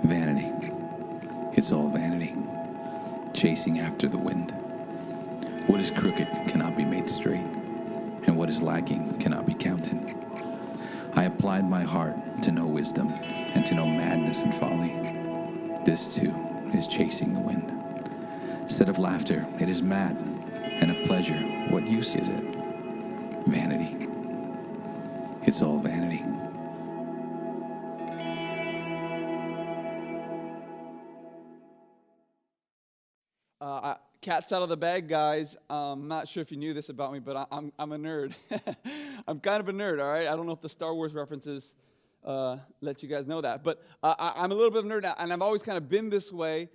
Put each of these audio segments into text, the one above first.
Vanity. It's all vanity, chasing after the wind. What is crooked cannot be made straight, and what is lacking cannot be counted. I applied my heart to know wisdom and to know madness and folly. This too is chasing the wind. Instead of laughter, it is mad, and of pleasure, what use is it? Vanity. It's all vanity. Cat's out of the bag, guys. I'm not sure if you knew this about me, but I'm a nerd. I'm kind of a nerd, all right? I don't know if the Star Wars references let you guys know that. But I'm a little bit of a nerd, and I've always kind of been this way.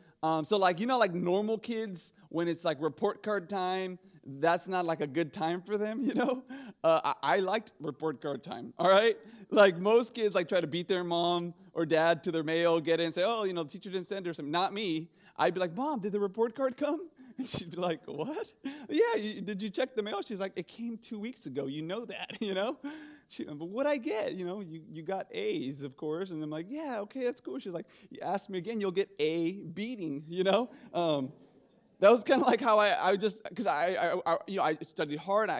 So, like normal kids, when it's like report card time, that's not like a good time for them, I liked report card time, all right? Like most kids like try to beat their mom or dad to their mail, get in and say, oh, the teacher didn't send her something. Not me. I'd be like, Mom, did the report card come? And she'd be like, what? Yeah, did you check the mail? She's like, it came 2 weeks ago. You know that, But what'd I get? You got A's, of course. And I'm like, yeah, okay, that's cool. She's like, you ask me again, you'll get a beating, That was kind of like how I just, because I studied hard.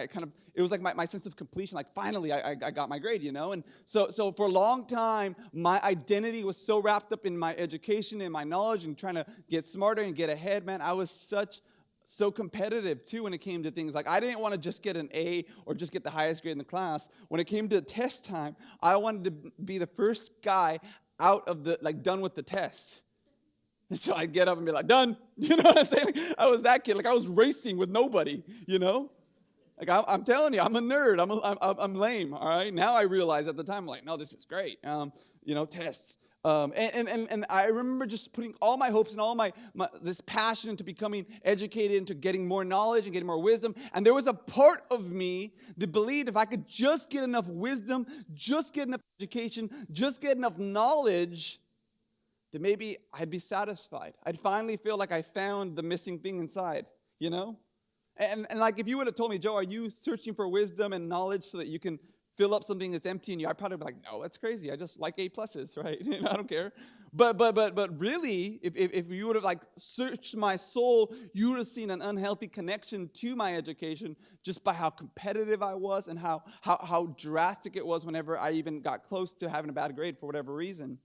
It was like my sense of completion. Like finally, I got my grade, And so for a long time, my identity was so wrapped up in my education and my knowledge and trying to get smarter and get ahead, man. I was so competitive too when it came to things. Like I didn't want to just get an A or just get the highest grade in the class. When it came to test time, I wanted to be the first guy out of done with the test. And so I'd get up and be like, done. You know what I'm saying? I was that kid. Like I was racing with nobody, Like I'm telling you, I'm a nerd. I'm lame, all right? Now I realize at the time, I'm like, no, this is great. Tests. And I remember just putting all my hopes and all my this passion into becoming educated, into getting more knowledge and getting more wisdom. And there was a part of me that believed if I could just get enough wisdom, just get enough education, just get enough knowledge, that maybe I'd be satisfied. I'd finally feel like I found the missing thing inside, And like if you would have told me, Joe, are you searching for wisdom and knowledge so that you can fill up something that's empty in you? I'd probably be like, no, that's crazy. I just like A+, right? I don't care. But really, if you would have searched my soul, you would have seen an unhealthy connection to my education just by how competitive I was and how drastic it was whenever I even got close to having a bad grade for whatever reason.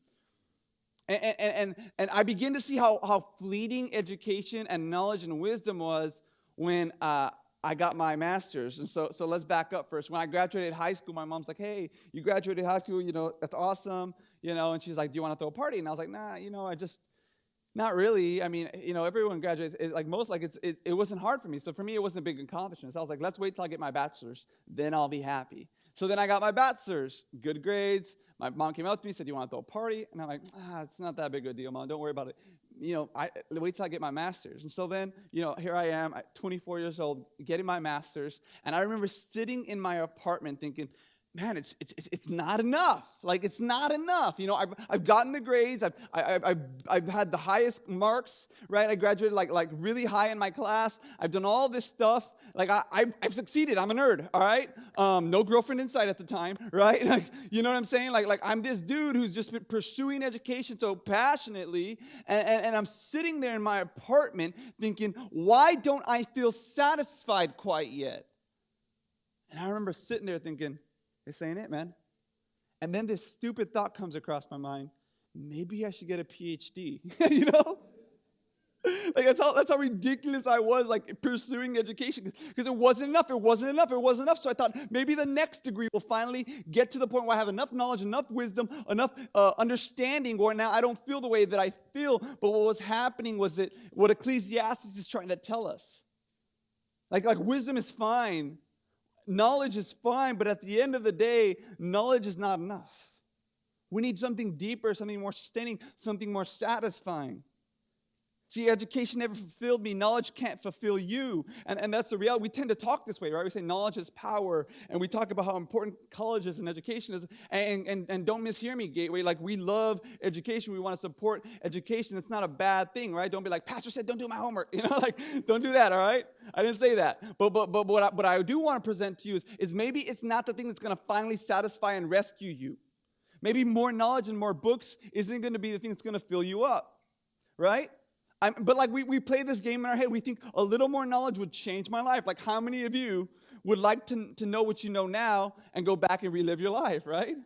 And I begin to see how fleeting education and knowledge and wisdom was when I got my master's. And so let's back up first. When I graduated high school, my mom's like, hey, you graduated high school, that's awesome, And she's like, do you want to throw a party? And I was like, nah, I just, not really. I mean, everyone graduates. It wasn't hard for me. So for me, it wasn't a big accomplishment. So I was like, let's wait till I get my bachelor's. Then I'll be happy. So then I got my bachelor's, good grades. My mom came up to me and said, you want to throw a party? And I'm like, it's not that big of a deal, Mom. Don't worry about it. Wait till I get my master's. And so then, here I am at 24 years old, getting my master's. And I remember sitting in my apartment thinking, man, it's not enough. Like, it's not enough. I've gotten the grades. I've had the highest marks, right? I graduated like really high in my class. I've done all this stuff. Like, I've succeeded. I'm a nerd, all right? No girlfriend in sight at the time, right? Like, you know what I'm saying? Like I'm this dude who's just been pursuing education so passionately, and I'm sitting there in my apartment thinking, why don't I feel satisfied quite yet? And I remember sitting there thinking, this ain't it, man. And then this stupid thought comes across my mind. Maybe I should get a PhD, Like that's how ridiculous I was, like pursuing education, because it wasn't enough. So I thought maybe the next degree will finally get to the point where I have enough knowledge, enough wisdom, enough understanding where now I don't feel the way that I feel. But what was happening was that what Ecclesiastes is trying to tell us. Like wisdom is fine. Knowledge is fine, but at the end of the day, knowledge is not enough. We need something deeper, something more sustaining, something more satisfying. See, education never fulfilled me. Knowledge can't fulfill you. And that's the reality. We tend to talk this way, right? We say knowledge is power. And we talk about how important college is and education is. And don't mishear me, Gateway. Like, we love education. We want to support education. It's not a bad thing, right? Don't be like, Pastor said, don't do my homework. Don't do that, all right? I didn't say that. But what I do want to present to you is maybe it's not the thing that's going to finally satisfy and rescue you. Maybe more knowledge and more books isn't going to be the thing that's going to fill you up, right? But like we play this game in our head. We think a little more knowledge would change my life. Like how many of you would like to know what you know now and go back and relive your life, right?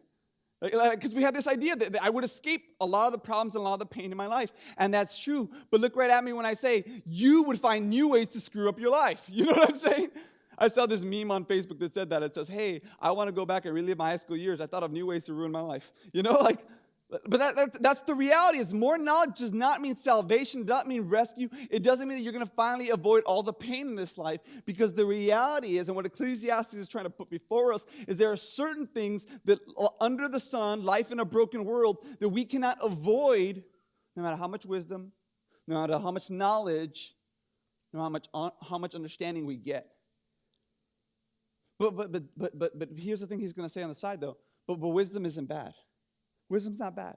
Because we have this idea that I would escape a lot of the problems and a lot of the pain in my life. And that's true. But look right at me when I say you would find new ways to screw up your life. You know what I'm saying? I saw this meme on Facebook that said that. It says, hey, I want to go back and relive my high school years. I thought of new ways to ruin my life. You know, like, but that's the reality. Is more knowledge does not mean salvation, does not mean rescue. It doesn't mean that you're going to finally avoid all the pain in this life, because the reality is, and what Ecclesiastes is trying to put before us, is there are certain things that under the sun, life in a broken world, that we cannot avoid, no matter how much wisdom, no matter how much knowledge, no matter how much understanding we get. But here's the thing he's going to say on the side, though. But wisdom isn't bad. Wisdom's not bad.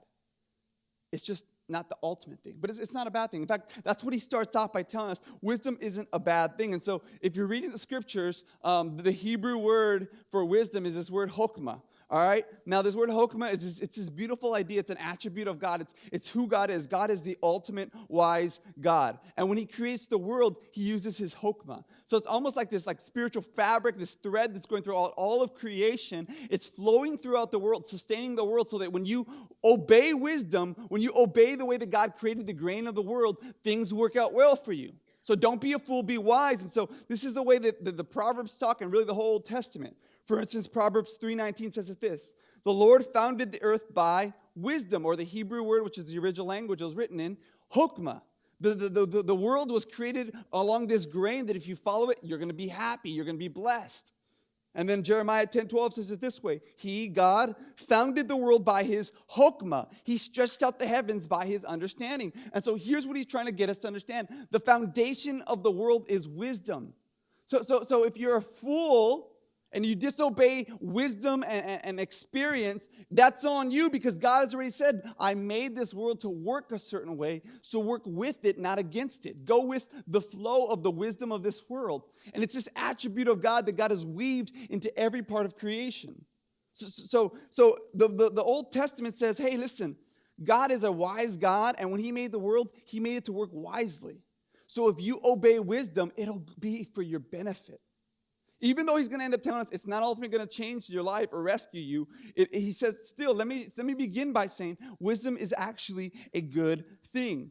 It's just not the ultimate thing. But it's not a bad thing. In fact, that's what he starts off by telling us. Wisdom isn't a bad thing. And so if you're reading the scriptures, the Hebrew word for wisdom is this word chokmah. All right? Now, this word chokmah it's this beautiful idea. It's an attribute of God. It's who God is. God is the ultimate wise God. And when he creates the world, he uses his chokmah. So it's almost like this spiritual fabric, this thread that's going through all of creation. It's flowing throughout the world, sustaining the world, so that when you obey wisdom, when you obey the way that God created the grain of the world, things work out well for you. So don't be a fool, be wise. And so this is the way that the Proverbs talk, and really the whole Old Testament. For instance, Proverbs 3:19 says it this: the Lord founded the earth by wisdom, or the Hebrew word, which is the original language it was written in, chokmah. The world was created along this grain that if you follow it, you're going to be happy, you're going to be blessed. And then Jeremiah 10:12 says it this way: he, God, founded the world by his chokmah. He stretched out the heavens by his understanding. And so here's what he's trying to get us to understand. The foundation of the world is wisdom. So if you're a fool and you disobey wisdom and experience, that's on you, because God has already said, I made this world to work a certain way, so work with it, not against it. Go with the flow of the wisdom of this world. And it's this attribute of God that God has weaved into every part of creation. So the Old Testament says, hey, listen, God is a wise God, and when he made the world, he made it to work wisely. So if you obey wisdom, it'll be for your benefit. Even though he's going to end up telling us it's not ultimately going to change your life or rescue you, he says, still, let me begin by saying wisdom is actually a good thing.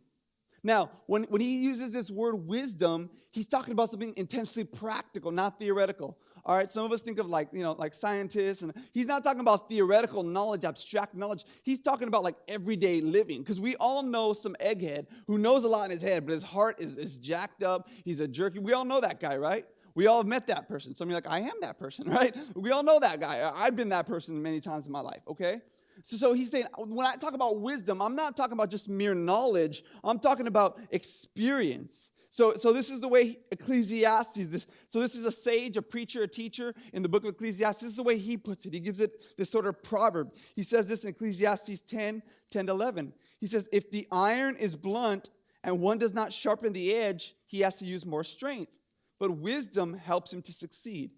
Now, when he uses this word wisdom, he's talking about something intensely practical, not theoretical. All right, some of us think of like scientists, and he's not talking about theoretical knowledge, abstract knowledge. He's talking about like everyday living, because we all know some egghead who knows a lot in his head, but his heart is jacked up. He's a jerky. We all know that guy, right? We all have met that person. Some of you are like, I am that person, right? We all know that guy. I've been that person many times in my life, okay? So he's saying, when I talk about wisdom, I'm not talking about just mere knowledge. I'm talking about experience. So this is the way Ecclesiastes, this is a sage, a preacher, a teacher in the book of Ecclesiastes. This is the way he puts it. He gives it this sort of proverb. He says this in Ecclesiastes 10:11. He says, if the iron is blunt and one does not sharpen the edge, he has to use more strength. But wisdom helps him to succeed.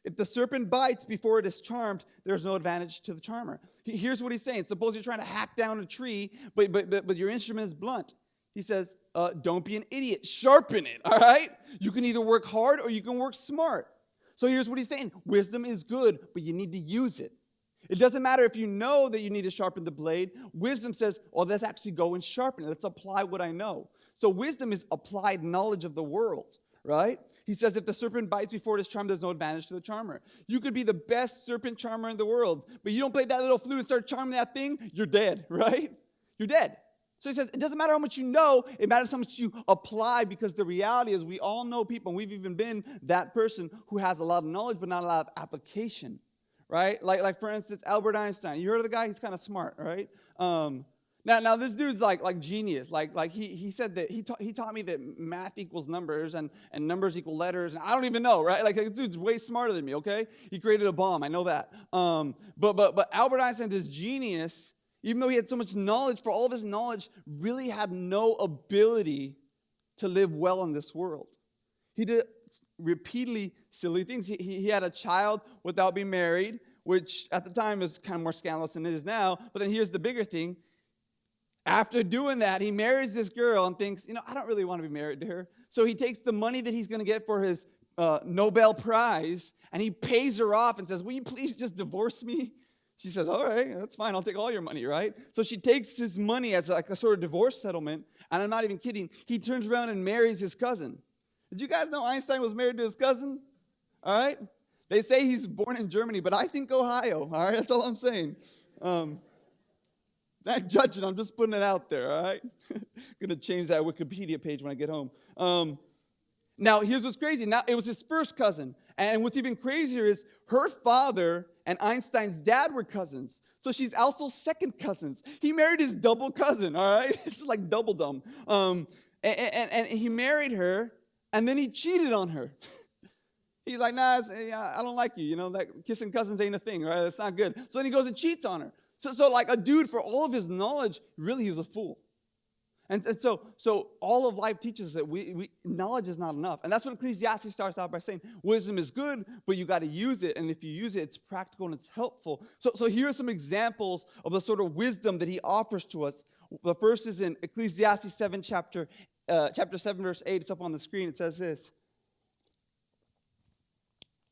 If the serpent bites before it is charmed, there's no advantage to the charmer. Here's what he's saying. Suppose you're trying to hack down a tree, but your instrument is blunt. He says, don't be an idiot. Sharpen it, all right? You can either work hard or you can work smart. So here's what he's saying. Wisdom is good, but you need to use it. It doesn't matter if you know that you need to sharpen the blade. Wisdom says, well, let's actually go and sharpen it. Let's apply what I know. So wisdom is applied knowledge of the world. Right? He says if the serpent bites before it is charmed, there's no advantage to the charmer. You could be the best serpent charmer in the world, but you don't play that little flute and start charming that thing, you're dead, right? You're dead. So he says it doesn't matter how much you know, it matters how much you apply, because the reality is we all know people, and we've even been that person who has a lot of knowledge but not a lot of application, right? Like for instance, Albert Einstein. You heard of the guy? He's kind of smart, right? Now this dude's like genius. Like he said that he taught me that math equals numbers and numbers equal letters, and I don't even know, right? Like this dude's way smarter than me. Okay, he created a bomb. I know that. But Albert Einstein, this genius, even though he had so much knowledge, for all of his knowledge, really had no ability to live well in this world. He did repeatedly silly things. He had a child without being married. which at the time was kind of more scandalous than it is now. But then here's the bigger thing. After doing that, he marries this girl and thinks, I don't really want to be married to her. So he takes the money that he's going to get for his Nobel Prize, and he pays her off and says, will you please just divorce me? She says, all right, that's fine. I'll take all your money, right? So she takes his money as like a sort of divorce settlement, and I'm not even kidding. He turns around and marries his cousin. Did you guys know Einstein was married to his cousin? All right? They say he's born in Germany, but I think Ohio. All right? That's all I'm saying. Not judging, I'm just putting it out there, all right? Going to change that Wikipedia page when I get home. Now, here's what's crazy. Now, it was his first cousin. And what's even crazier is her father and Einstein's dad were cousins. So she's also second cousins. He married his double cousin, all right? It's like double dumb. And he married her, and then he cheated on her. He's like, nah, I don't like you. That kissing cousins ain't a thing, right? That's not good. So then he goes and cheats on her. So like a dude, for all of his knowledge, really he's a fool. And so all of life teaches us that we knowledge is not enough. And that's what Ecclesiastes starts out by saying. Wisdom is good, but you got to use it. And if you use it, it's practical and it's helpful. So here are some examples of the sort of wisdom that he offers to us. The first is in Ecclesiastes 7, chapter 7, verse 8. It's up on the screen. It says this.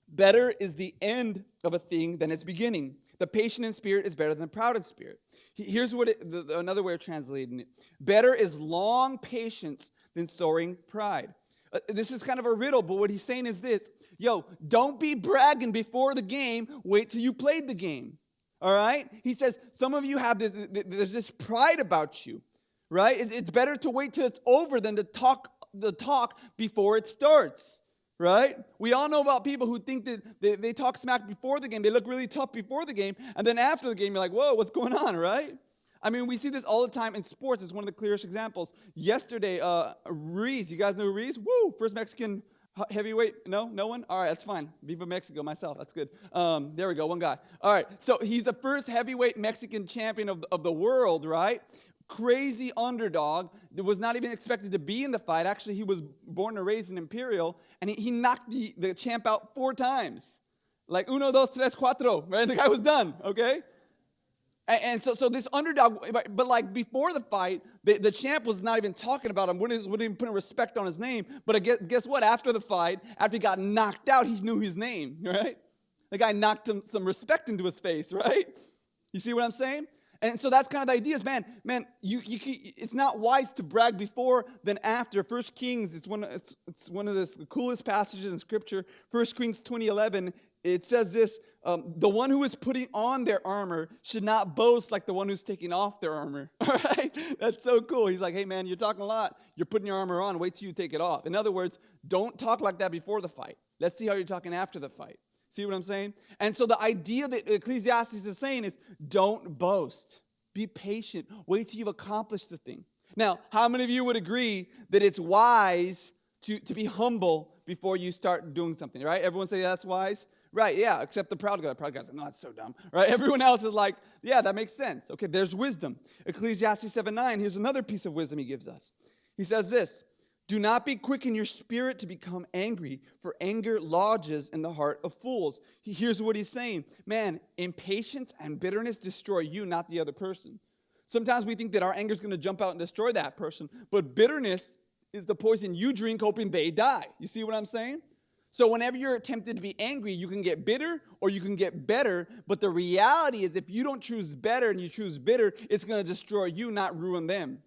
Better is the end of a thing than its beginning. The patient in spirit is better than the proud in spirit. Here's what another way of translating it. Better is long patience than soaring pride. This is kind of a riddle, but what he's saying is this. Don't be bragging before the game. Wait till you played the game. All right? He says, some of you have there's this pride about you, right? It's better to wait till it's over than to talk the talk before it starts. Right? We all know about people who think that they talk smack before the game. They look really tough before the game. And then after the game, you're like, whoa, what's going on, right? I mean, we see this all the time in sports. It's one of the clearest examples. Yesterday, Ruiz, you guys know Ruiz? Woo, first Mexican heavyweight. No one? All right, that's fine. Viva Mexico, myself. That's good. There we go, one guy. All right, so he's the first heavyweight Mexican champion of the world, right? Crazy underdog that was not even expected to be in the fight. Actually, he was born and raised in Imperial, and he knocked the champ out 4 times. Like, 1, 2, 3, 4, right? The guy was done, okay? And so this underdog, but like before the fight, the champ was not even talking about him, wouldn't even put respect on his name. But guess what? After the fight, after he got knocked out, he knew his name, right? The guy knocked him some respect into his face, right? You see what I'm saying? And so that's kind of the idea is, man, it's not wise to brag before than after. 1 Kings, it's one of the coolest passages in Scripture. 1 Kings 20:11, it says this, the one who is putting on their armor should not boast like the one who's taking off their armor. All right? That's so cool. He's like, hey, man, you're talking a lot. You're putting your armor on. Wait till you take it off. In other words, don't talk like that before the fight. Let's see how you're talking after the fight. See what I'm saying? And so the idea that Ecclesiastes is saying is don't boast. Be patient. Wait till you've accomplished the thing. Now, how many of you would agree that it's wise to be humble before you start doing something, right? Everyone say that's wise? Right, yeah, except the proud guy. The proud guy's like, no, that's so dumb, right? Everyone else is like, yeah, that makes sense. Okay, there's wisdom. Ecclesiastes 7:9, here's another piece of wisdom he gives us. He says this, do not be quick in your spirit to become angry, for anger lodges in the heart of fools. Here's what he's saying. Man, impatience and bitterness destroy you, not the other person. Sometimes we think that our anger is going to jump out and destroy that person, but bitterness is the poison you drink hoping they die. You see what I'm saying? So whenever you're tempted to be angry, you can get bitter or you can get better, but the reality is if you don't choose better and you choose bitter, it's going to destroy you, not ruin them.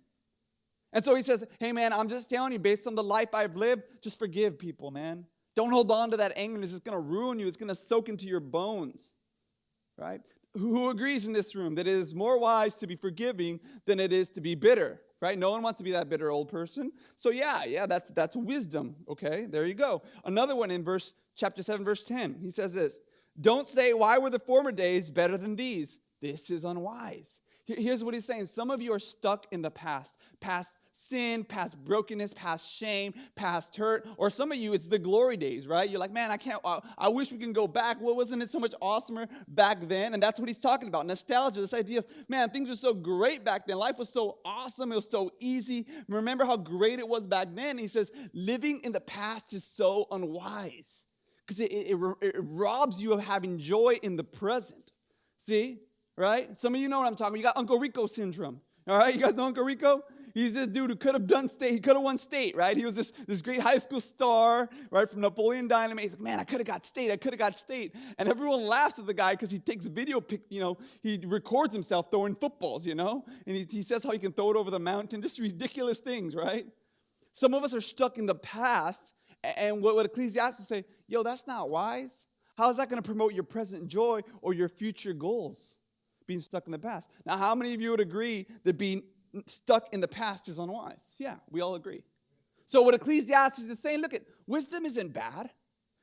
And so he says, hey, man, I'm just telling you, based on the life I've lived, just forgive people, man. Don't hold on to that anger. It's going to ruin you. It's going to soak into your bones, right? Who agrees in this room that it is more wise to be forgiving than it is to be bitter, right? No one wants to be that bitter old person. So yeah, that's wisdom, okay? There you go. Another one in chapter 7, verse 10. He says this, don't say, why were the former days better than these? This is unwise. Here's what he's saying. Some of you are stuck in the past sin, past brokenness, past shame, past hurt. Or some of you, it's the glory days, right? You're like, man, I wish we can go back. Well, wasn't it so much awesomer back then? And that's what he's talking about. Nostalgia, this idea of, man, things were so great back then. Life was so awesome. It was so easy. Remember how great it was back then? He says, living in the past is so unwise. because it robs you of having joy in the present. See, right? Some of you know what I'm talking about. You got Uncle Rico syndrome. All right, you guys know Uncle Rico? He's this dude who could have done state. He could have won state, right? He was this great high school star, right, from Napoleon Dynamite. He's like, man, I could have got state. I could have got state. And everyone laughs at the guy because he takes video, he records himself throwing footballs, And he says how he can throw it over the mountain. Just ridiculous things, right? Some of us are stuck in the past. And what Ecclesiastes say, yo, that's not wise. How is that going to promote your present joy or your future goals? Being stuck in the past. Now, how many of you would agree that being stuck in the past is unwise? Yeah, we all agree. So what Ecclesiastes is saying, look, wisdom isn't bad.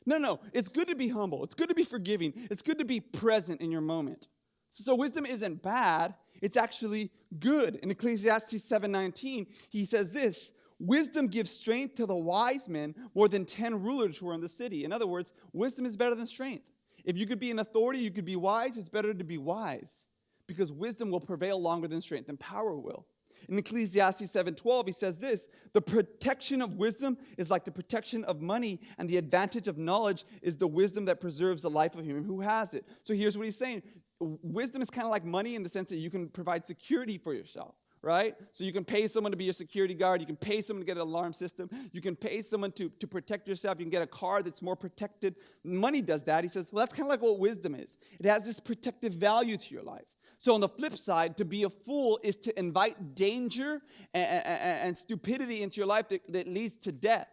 No, it's good to be humble. It's good to be forgiving. It's good to be present in your moment. So wisdom isn't bad. It's actually good. In Ecclesiastes 7:19, he says this, wisdom gives strength to the wise men more than 10 rulers who are in the city. In other words, wisdom is better than strength. If you could be an authority, you could be wise, it's better to be wise. Because wisdom will prevail longer than strength, and power will. In Ecclesiastes 7:12, he says this, the protection of wisdom is like the protection of money, and the advantage of knowledge is the wisdom that preserves the life of him who has it. So here's what he's saying. Wisdom is kind of like money in the sense that you can provide security for yourself, right? So you can pay someone to be your security guard. You can pay someone to get an alarm system. You can pay someone to protect yourself. You can get a car that's more protected. Money does that. He says, well, that's kind of like what wisdom is. It has this protective value to your life. So on the flip side, to be a fool is to invite danger and stupidity into your life that leads to death.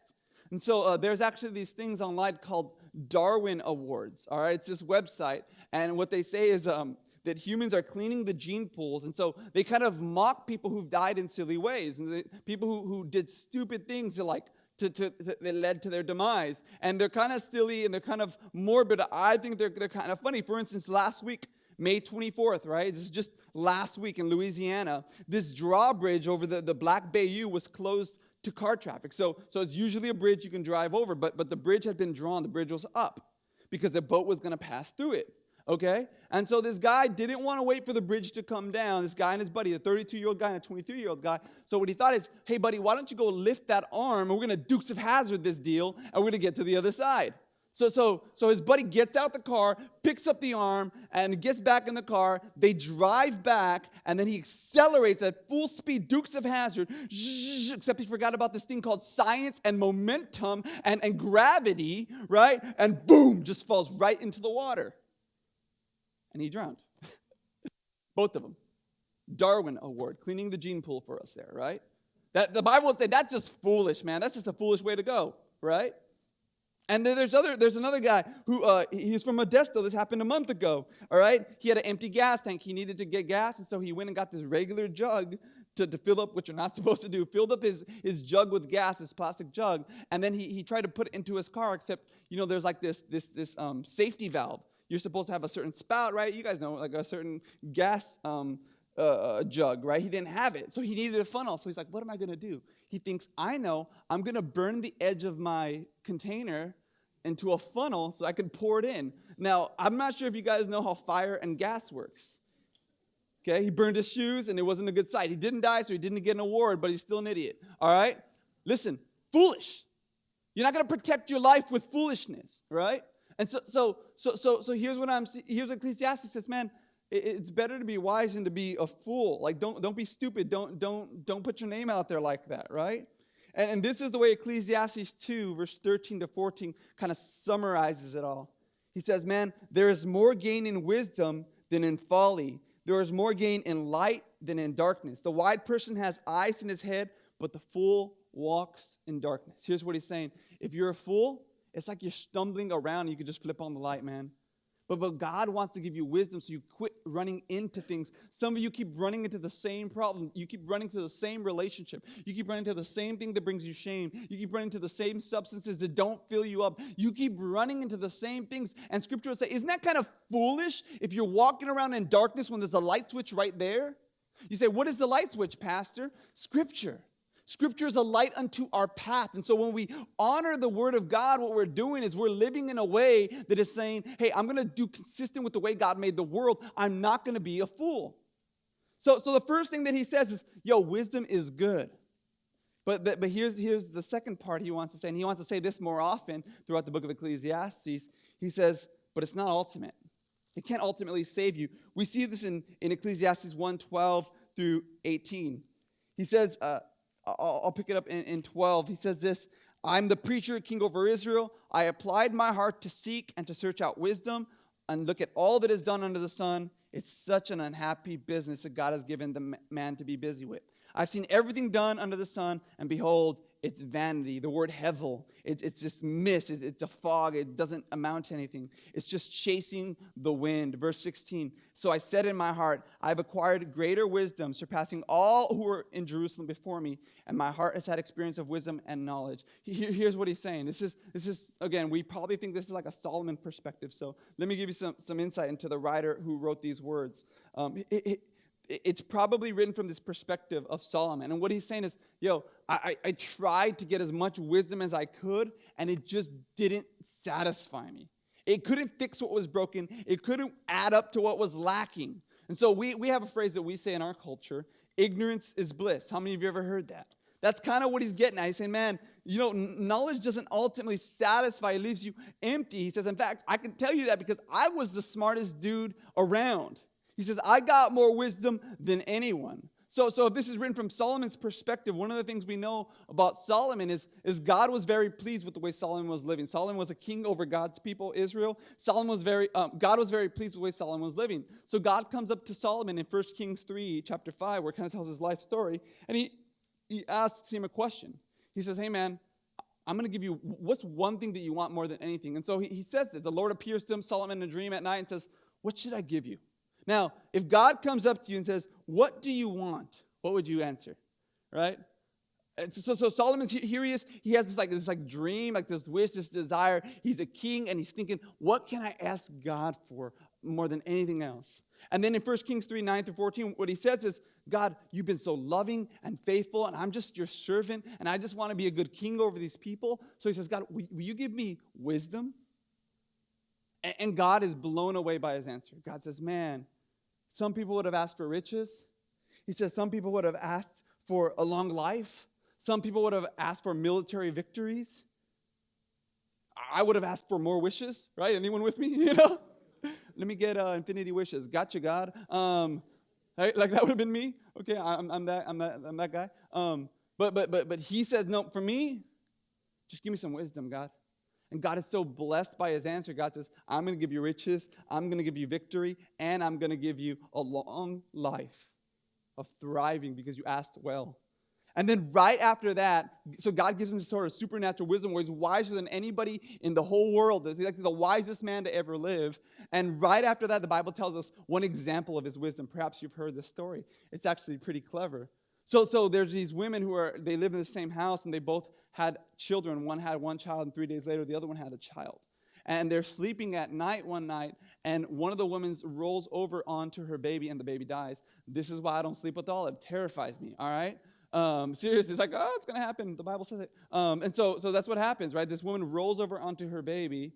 And so there's actually these things online called Darwin Awards. All right, it's this website. And what they say is that humans are cleaning the gene pools. And so they kind of mock people who've died in silly ways. And people who did stupid things that led to their demise. And they're kind of silly and they're kind of morbid. I think they're kind of funny. For instance, last week, May 24th, right? This is just last week in Louisiana. This drawbridge over the Black Bayou was closed to car traffic. So it's usually a bridge you can drive over, but the bridge had been drawn. The bridge was up because the boat was going to pass through it, okay? And so this guy didn't want to wait for the bridge to come down, this guy and his buddy, a 32-year-old guy and a 23-year-old guy. So what he thought is, hey, buddy, why don't you go lift that arm, and we're going to Dukes of Hazzard this deal, and we're going to get to the other side. So his buddy gets out the car, picks up the arm, and gets back in the car. They drive back, and then he accelerates at full speed, Dukes of Hazzard, except he forgot about this thing called science and momentum and gravity, right? And boom, just falls right into the water. And he drowned. Both of them. Darwin Award, cleaning the gene pool for us there, right? That the Bible would say that's just foolish, man. That's just a foolish way to go, right? And then there's another guy who he's from Modesto. This happened a month ago. All right, he had an empty gas tank. He needed to get gas, and so he went and got this regular jug to fill up, which you're not supposed to do. Filled up his jug with gas, this plastic jug, and then he tried to put it into his car. Except there's like this safety valve. You're supposed to have a certain spout, right? You guys know, like a certain gas jug, right? He didn't have it, so he needed a funnel. So he's like, what am I going to do? He thinks, I know, I'm going to burn the edge of my container into a funnel so I can pour it in. Now, I'm not sure if you guys know how fire and gas works. Okay, he burned his shoes, and it wasn't a good sight. He didn't die, so he didn't get an award, but he's still an idiot. All right? Listen, foolish. You're not going to protect your life with foolishness, right? And so here's what Ecclesiastes says, man. It's better to be wise than to be a fool. Like, don't be stupid. Don't put your name out there like that, right? And this is the way Ecclesiastes 2, verse 13 to 14, kind of summarizes it all. He says, man, there is more gain in wisdom than in folly. There is more gain in light than in darkness. The wise person has eyes in his head, but the fool walks in darkness. Here's what he's saying. If you're a fool, it's like you're stumbling around and you can just flip on the light, man. But God wants to give you wisdom so you quit running into things. Some of you keep running into the same problem. You keep running to the same relationship. You keep running to the same thing that brings you shame. You keep running to the same substances that don't fill you up. You keep running into the same things. And Scripture will say, isn't that kind of foolish if you're walking around in darkness when there's a light switch right there? You say, what is the light switch, Pastor? Scripture. Scripture is a light unto our path. And so when we honor the Word of God, what we're doing is we're living in a way that is saying, hey, I'm going to do consistent with the way God made the world. I'm not going to be a fool. So the first thing that he says is, wisdom is good. But here's the second part he wants to say, and he wants to say this more often throughout the book of Ecclesiastes. He says, but it's not ultimate. It can't ultimately save you. We see this in Ecclesiastes 1:12 through 18. He says, I'll pick it up in 12. He says this, I'm the preacher, king over Israel. I applied my heart to seek and to search out wisdom and look at all that is done under the sun. It's such an unhappy business that God has given the man to be busy with. I've seen everything done under the sun, and behold, it's vanity. The word hevel, it's this mist, it's a fog, it doesn't amount to anything. It's just chasing the wind. Verse 16, so I said in my heart, I've acquired greater wisdom, surpassing all who were in Jerusalem before me, and my heart has had experience of wisdom and knowledge. Here's what he's saying. This is again, we probably think this is like a Solomon perspective, so let me give you some insight into the writer who wrote these words. It's probably written from this perspective of Solomon. And what he's saying is, I tried to get as much wisdom as I could, and it just didn't satisfy me. It couldn't fix what was broken. It couldn't add up to what was lacking. And so we have a phrase that we say in our culture, ignorance is bliss. How many of you ever heard that? That's kind of what he's getting at. He's saying, man, knowledge doesn't ultimately satisfy. It leaves you empty. He says, in fact, I can tell you that because I was the smartest dude around. He says, I got more wisdom than anyone. So if this is written from Solomon's perspective, one of the things we know about Solomon is God was very pleased with the way Solomon was living. Solomon was a king over God's people, Israel. God was very pleased with the way Solomon was living. So God comes up to Solomon in 1 Kings 3, chapter 5, where it kind of tells his life story, and he asks him a question. He says, hey man, I'm going to give you, what's one thing that you want more than anything? And so he says this. The Lord appears to him, Solomon, in a dream at night and says, what should I give you? Now, if God comes up to you and says, what do you want? What would you answer? Right? And so Solomon's here he is. He has this dream, like this wish, this desire. He's a king and he's thinking, what can I ask God for more than anything else? And then in 1 Kings 3, 9 through 14, what he says is, God, you've been so loving and faithful, and I'm just your servant, and I just want to be a good king over these people. So he says, God, will you give me wisdom? And God is blown away by his answer. God says, man, some people would have asked for riches. He says some people would have asked for a long life. Some people would have asked for military victories. I would have asked for more wishes, right? Anyone with me? Let me get infinity wishes. Gotcha, God. Right? Like that would have been me. Okay, I'm that guy. But he says, no, for me, just give me some wisdom, God. And God is so blessed by his answer. God says, I'm going to give you riches, I'm going to give you victory, and I'm going to give you a long life of thriving because you asked well. And then right after that, so God gives him this sort of supernatural wisdom where he's wiser than anybody in the whole world. He's like the wisest man to ever live. And right after that, the Bible tells us one example of his wisdom. Perhaps you've heard this story. It's actually pretty clever. So there's these women they live in the same house, and they both had children. One had one child, and 3 days later, the other one had a child. And they're sleeping at night one night, and one of the women rolls over onto her baby, and the baby dies. This is why I don't sleep with Olive. It terrifies me, all right? Seriously, it's like, oh, it's going to happen. The Bible says it. And so that's what happens, right? This woman rolls over onto her baby,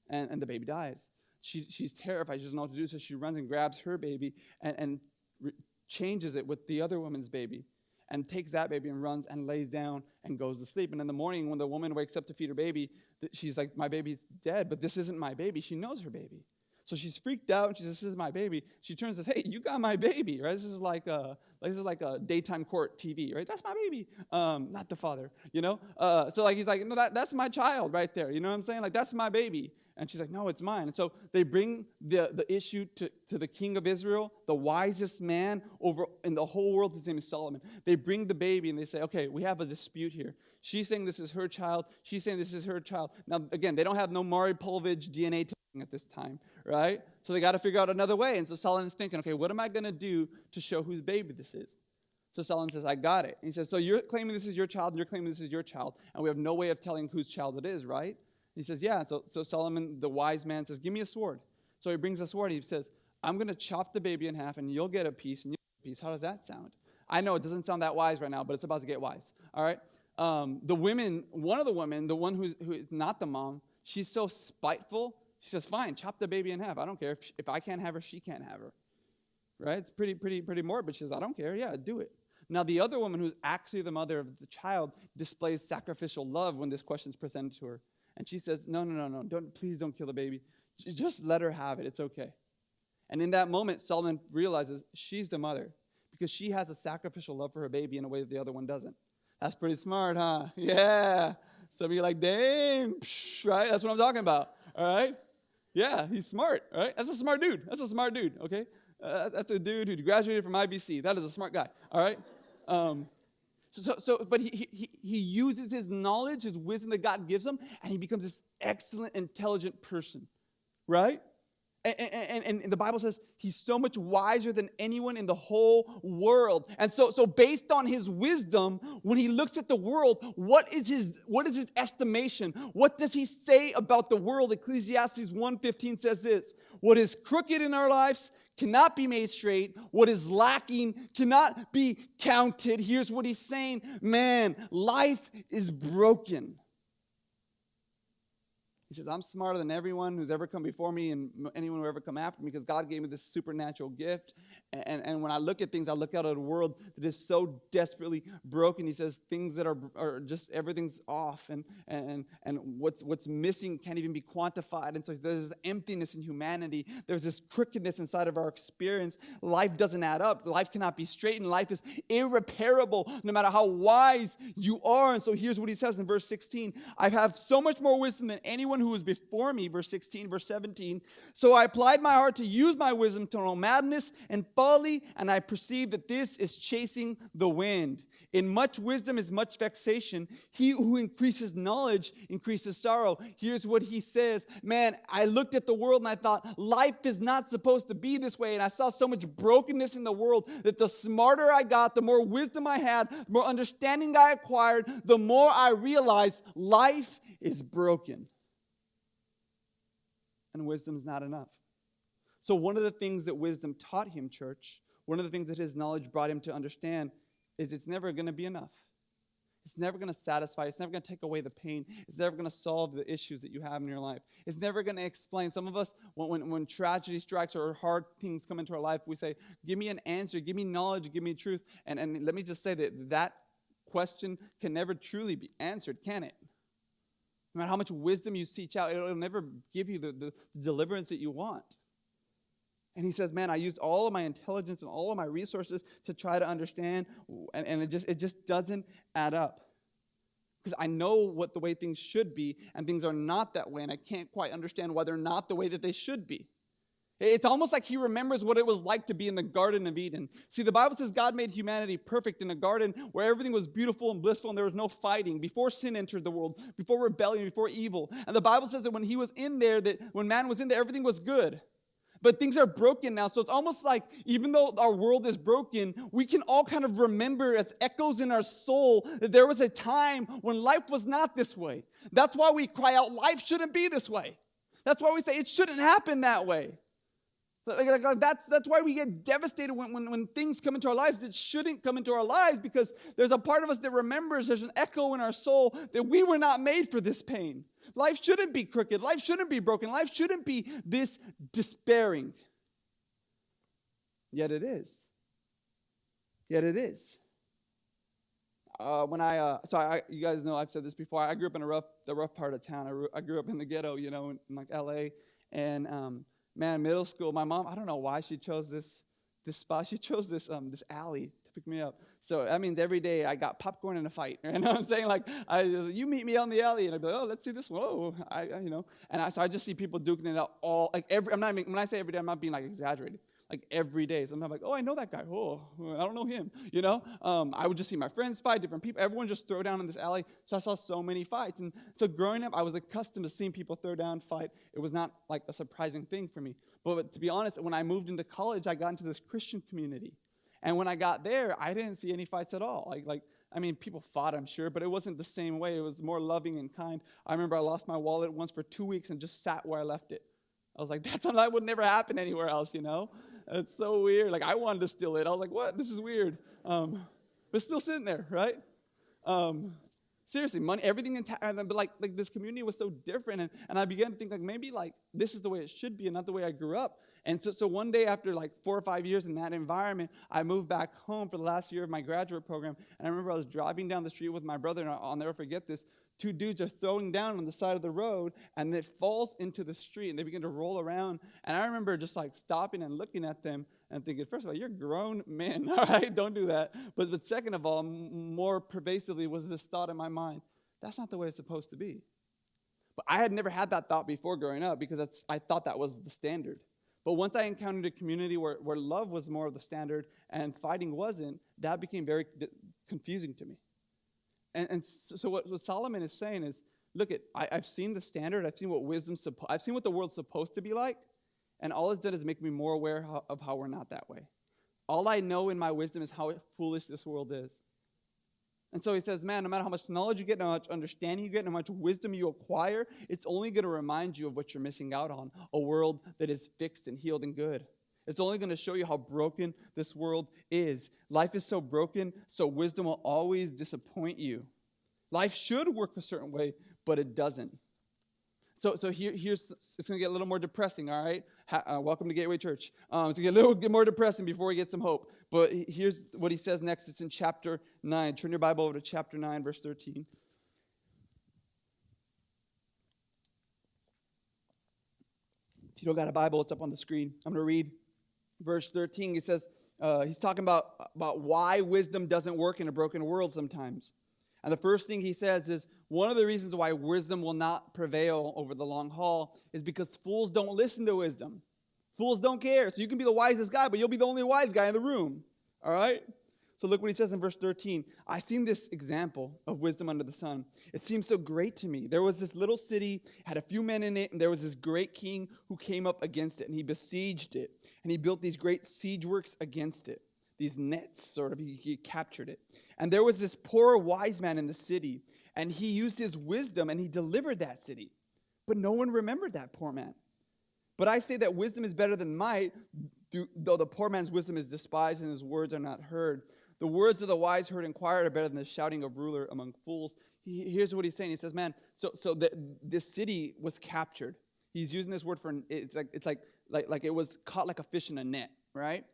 and the baby dies. She's terrified. She doesn't know what to do, so she runs and grabs her baby and changes it with the other woman's baby, and takes that baby and runs and lays down and goes to sleep. And in the morning, when the woman wakes up to feed her baby, she's like, my baby's dead, but this isn't my baby. She knows her baby. So she's freaked out, and she says, this is my baby. She turns and says, hey, you got my baby, right? This is like a daytime court TV, right? That's my baby, not the father, So he's like, no, that's my child right there, you know what I'm saying? Like, that's my baby. And she's like, no, it's mine. And so they bring the issue to the king of Israel, the wisest man over in the whole world. His name is Solomon. They bring the baby and they say, okay, we have a dispute here. She's saying this is her child. She's saying this is her child. Now, again, they don't have no Maury Povich DNA testing at this time, right? So they got to figure out another way. And so Solomon's thinking, okay, what am I going to do to show whose baby this is? So Solomon says, I got it. And he says, so you're claiming this is your child, and you're claiming this is your child, and we have no way of telling whose child it is, right? He says, yeah. So Solomon, the wise man, says, give me a sword. So he brings a sword. He says, I'm going to chop the baby in half, and you'll get a piece, and you'll get a piece. How does that sound? I know it doesn't sound that wise right now, but it's about to get wise. All right? One of the women, the one who is not the mom, she's so spiteful. She says, fine, chop the baby in half. I don't care. If I can't have her, she can't have her. Right? It's pretty morbid. She says, I don't care. Yeah, do it. Now, the other woman, who's actually the mother of the child, displays sacrificial love when this question is presented to her. And she says, no, please don't kill the baby. Just let her have it. It's okay. And in that moment, Solomon realizes she's the mother because she has a sacrificial love for her baby in a way that the other one doesn't. That's pretty smart, huh? Yeah. Some of you are like, dang, psh, right? That's what I'm talking about, all right? Yeah, he's smart, all right? That's a smart dude, okay? That's a dude who graduated from IBC. That is a smart guy, all right? But he uses his knowledge, his wisdom that God gives him, and he becomes this excellent, intelligent person, right? And the Bible says he's so much wiser than anyone in the whole world. And so based on his wisdom, when he looks at the world, what is his estimation? What does he say about the world? Ecclesiastes 1:15 says this: what is crooked in our lives cannot be made straight. What is lacking cannot be counted. Here's what he's saying: man, life is broken. He says, I'm smarter than everyone who's ever come before me and anyone who ever come after me because God gave me this supernatural gift. And when I look at things, I look out at a world that is so desperately broken. He says things that are just, everything's off. And what's missing can't even be quantified. And so there's this emptiness in humanity. There's this crookedness inside of our experience. Life doesn't add up. Life cannot be straightened. Life is irreparable no matter how wise you are. And so here's what he says in verse 16. I have so much more wisdom than anyone who was before me, verse 16, verse 17. So I applied my heart to use my wisdom to know madness and folly, and I perceived that this is chasing the wind. In much wisdom is much vexation. He who increases knowledge increases sorrow. Here's what he says. Man, I looked at the world and I thought, life is not supposed to be this way. And I saw so much brokenness in the world that the smarter I got, the more wisdom I had, the more understanding I acquired, the more I realized life is broken. And wisdom's not enough. So one of the things that wisdom taught him, church, one of the things that his knowledge brought him to understand is it's never going to be enough. It's never going to satisfy. It's never going to take away the pain. It's never going to solve the issues that you have in your life. It's never going to explain. Some of us, when tragedy strikes or hard things come into our life, we say, give me an answer, give me knowledge, give me truth. And let me just say that question can never truly be answered, can it? No matter how much wisdom you seek out, it'll never give you the deliverance that you want. And he says, man, I used all of my intelligence and all of my resources to try to understand, and it just doesn't add up. Because I know what the way things should be, and things are not that way, and I can't quite understand why they're not the way that they should be. It's almost like he remembers what it was like to be in the Garden of Eden. See, the Bible says God made humanity perfect in a garden where everything was beautiful and blissful and there was no fighting before sin entered the world, before rebellion, before evil. And the Bible says that when he was in there, that when man was in there, everything was good. But things are broken now, so it's almost like even though our world is broken, we can all kind of remember as echoes in our soul that there was a time when life was not this way. That's why we cry out, life shouldn't be this way. That's why we say it shouldn't happen that way. That's why we get devastated when things come into our lives that shouldn't come into our lives, because there's a part of us that remembers, there's an echo in our soul that we were not made for this pain. Life shouldn't be crooked. Life shouldn't be broken. Life shouldn't be this despairing. Yet it is. Yet it is. You guys know I've said this before. I grew up in the rough part of town. I grew up in the ghetto, in like L.A. And man, middle school, my mom, I don't know why she chose this spot. She chose this alley to pick me up. So that means every day I got popcorn in a fight. You know what I'm saying? Like, you meet me on the alley, and I'd be like, oh, let's see this one. Whoa, so I just see people duking it out all, like when I say every day, I'm not being like exaggerated. Like every day. Sometimes I'm like, oh, I know that guy. Oh, I don't know him. I would just see my friends fight, different people. Everyone just throw down in this alley. So I saw so many fights. And so growing up, I was accustomed to seeing people throw down, fight. It was not like a surprising thing for me. But to be honest, when I moved into college, I got into this Christian community. And when I got there, I didn't see any fights at all. People fought, I'm sure, but it wasn't the same way. It was more loving and kind. I remember I lost my wallet once for 2 weeks and just sat where I left it. I was like, that would never happen anywhere else, It's so weird. Like, I wanted to steal it. I was like, what? This is weird. But still sitting there, right? Seriously, money, everything intact. But like this community was so different. And I began to think like maybe like this is the way it should be and not the way I grew up. And so one day after like 4 or 5 years in that environment, I moved back home for the last year of my graduate program. And I remember I was driving down the street with my brother, and I'll never forget this. 2 dudes are throwing down on the side of the road, and it falls into the street, and they begin to roll around. And I remember just like stopping and looking at them and thinking, first of all, you're grown men, all right? Don't do that. But second of all, more pervasively was this thought in my mind, that's not the way it's supposed to be. But I had never had that thought before growing up because I thought that was the standard. But once I encountered a community where love was more of the standard and fighting wasn't, that became very confusing to me. And so what Solomon is saying is, look, I've seen the standard. I've seen what I've seen what the world's supposed to be like. And all it's done is make me more aware of how we're not that way. All I know in my wisdom is how foolish this world is. And so he says, man, no matter how much knowledge you get, no much understanding you get, no much wisdom you acquire, it's only going to remind you of what you're missing out on, a world that is fixed and healed and good. It's only going to show you how broken this world is. Life is so broken, so wisdom will always disappoint you. Life should work a certain way, but it doesn't. So here's, it's going to get a little more depressing, all right? Welcome to Gateway Church. It's going to get a little more depressing before we get some hope. But here's what he says next. It's in chapter 9. Turn your Bible over to chapter 9, verse 13. If you don't got a Bible, it's up on the screen. I'm going to read verse 13. He says, he's talking about why wisdom doesn't work in a broken world sometimes. And the first thing he says is, one of the reasons why wisdom will not prevail over the long haul is because fools don't listen to wisdom. Fools don't care. So you can be the wisest guy, but you'll be the only wise guy in the room. All right? So look what he says in verse 13. I seen this example of wisdom under the sun. It seems so great to me. There was this little city, had a few men in it, and there was this great king who came up against it, and he besieged it. And he built these great siege works against it. These nets, sort of, he captured it. And there was this poor wise man in the city, and he used his wisdom, and he delivered that city. But no one remembered that poor man. But I say that wisdom is better than might, though the poor man's wisdom is despised and his words are not heard. The words of the wise heard inquired are better than the shouting of ruler among fools. Here's what he's saying. He says, man, so this city was captured. He's using this word for, it's like it was caught like a fish in a net, right?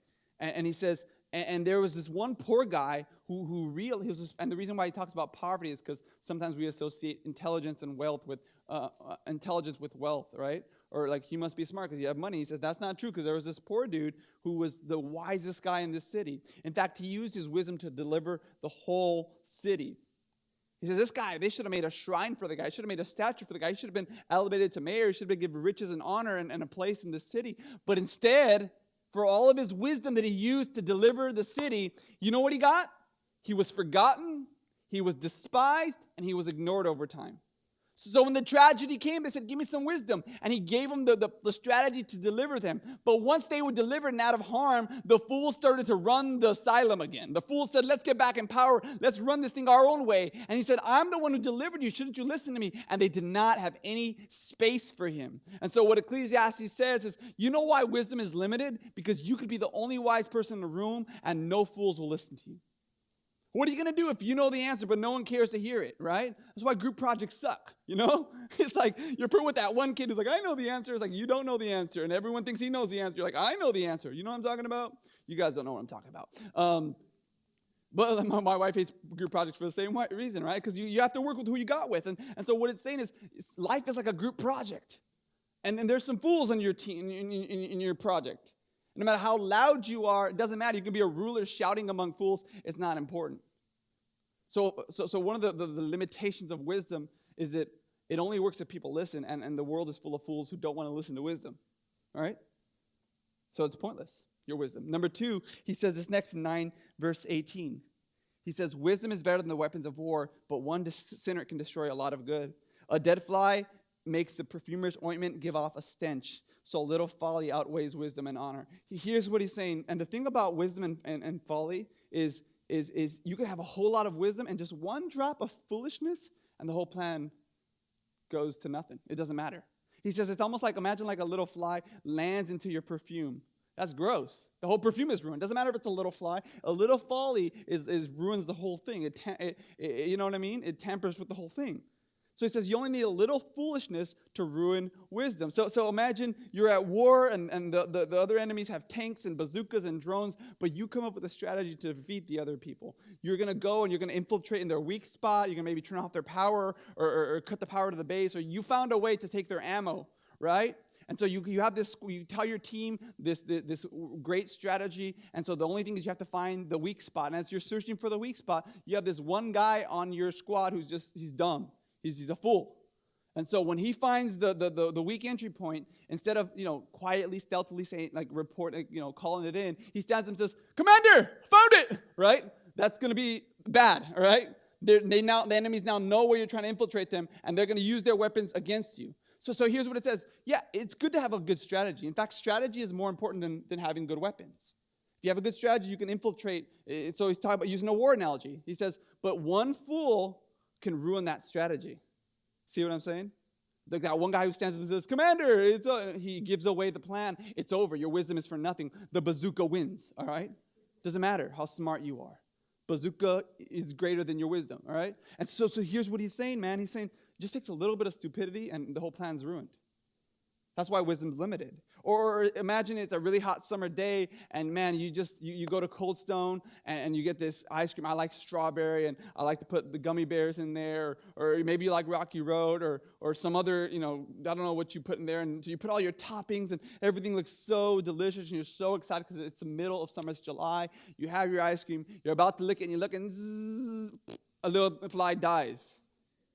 And he says, and there was this one poor guy who and the reason why he talks about poverty is because sometimes we associate intelligence and wealth with wealth, right? Or like he must be smart because you have money. He says that's not true because there was this poor dude who was the wisest guy in this city. In fact, he used his wisdom to deliver the whole city. He says, this guy, they should have made a shrine for the guy. Should have made a statue for the guy. He should have been elevated to mayor. He should have been given riches and honor and a place in the city. But instead, for all of his wisdom that he used to deliver the city, you know what he got? He was forgotten, he was despised, and he was ignored over time. So when the tragedy came, they said, give me some wisdom. And he gave them the strategy to deliver them. But once they were delivered and out of harm, the fools started to run the asylum again. The fools said, let's get back in power. Let's run this thing our own way. And he said, I'm the one who delivered you. Shouldn't you listen to me? And they did not have any space for him. And so what Ecclesiastes says is, you know why wisdom is limited? Because you could be the only wise person in the room and no fools will listen to you. What are you going to do if you know the answer, but no one cares to hear it, right? That's why group projects suck, you know? It's like you're put with that one kid who's like, I know the answer. It's like, you don't know the answer. And everyone thinks he knows the answer. You're like, I know the answer. You know what I'm talking about? You guys don't know what I'm talking about. But my wife hates group projects for the same reason, right? Because you have to work with who you got with. And so what it's saying is life is like a group project. And there's some fools on your team, in your project. No matter how loud you are, it doesn't matter. You can be a ruler shouting among fools. It's not important. So one of the limitations of wisdom is that it only works if people listen, and the world is full of fools who don't want to listen to wisdom. All right? So it's pointless, your wisdom. Number 2, he says this next in 9, verse 18. He says, wisdom is better than the weapons of war, but one sinner can destroy a lot of good. A dead fly makes the perfumer's ointment give off a stench, so little folly outweighs wisdom and honor. Here's what he's saying, and the thing about wisdom and folly is you can have a whole lot of wisdom and just one drop of foolishness, and the whole plan goes to nothing. It doesn't matter. He says it's almost like, imagine like a little fly lands into your perfume. That's gross. The whole perfume is ruined. Doesn't matter if it's a little fly. A little folly ruins the whole thing. You know what I mean? It tampers with the whole thing. So he says you only need a little foolishness to ruin wisdom. So imagine you're at war and the other enemies have tanks and bazookas and drones, but you come up with a strategy to defeat the other people. You're going to go and you're going to infiltrate in their weak spot. You're going to maybe turn off their power or cut the power to the base, or you found a way to take their ammo, right? And so you have this, you tell your team this great strategy, and so the only thing is you have to find the weak spot. And as you're searching for the weak spot, you have this one guy on your squad he's dumb. He's a fool. And so when he finds the weak entry point, instead of, quietly, stealthily saying, calling it in, he stands and says, "Commander, found it!" Right? That's going to be bad, all right? The enemies now know where you're trying to infiltrate them, and they're going to use their weapons against you. So here's what it says. Yeah, it's good to have a good strategy. In fact, strategy is more important than having good weapons. If you have a good strategy, you can infiltrate. So he's talking about using a war analogy. He says, but one fool can ruin that strategy. See what I'm saying? That one guy who stands up and says, "Commander," he gives away the plan. It's over. Your wisdom is for nothing. The bazooka wins, all right? Doesn't matter how smart you are. Bazooka is greater than your wisdom, all right? And so here's what he's saying, man. He's saying, it just takes a little bit of stupidity and the whole plan's ruined. That's why wisdom's limited. Or imagine it's a really hot summer day, and man, you go to Cold Stone and you get this ice cream. I like strawberry, and I like to put the gummy bears in there, or maybe you like Rocky Road, or some other, I don't know what you put in there, and so you put all your toppings, and everything looks so delicious, and you're so excited because it's the middle of summer, it's July. You have your ice cream, you're about to lick it, and you look, and zzz, a little fly dies.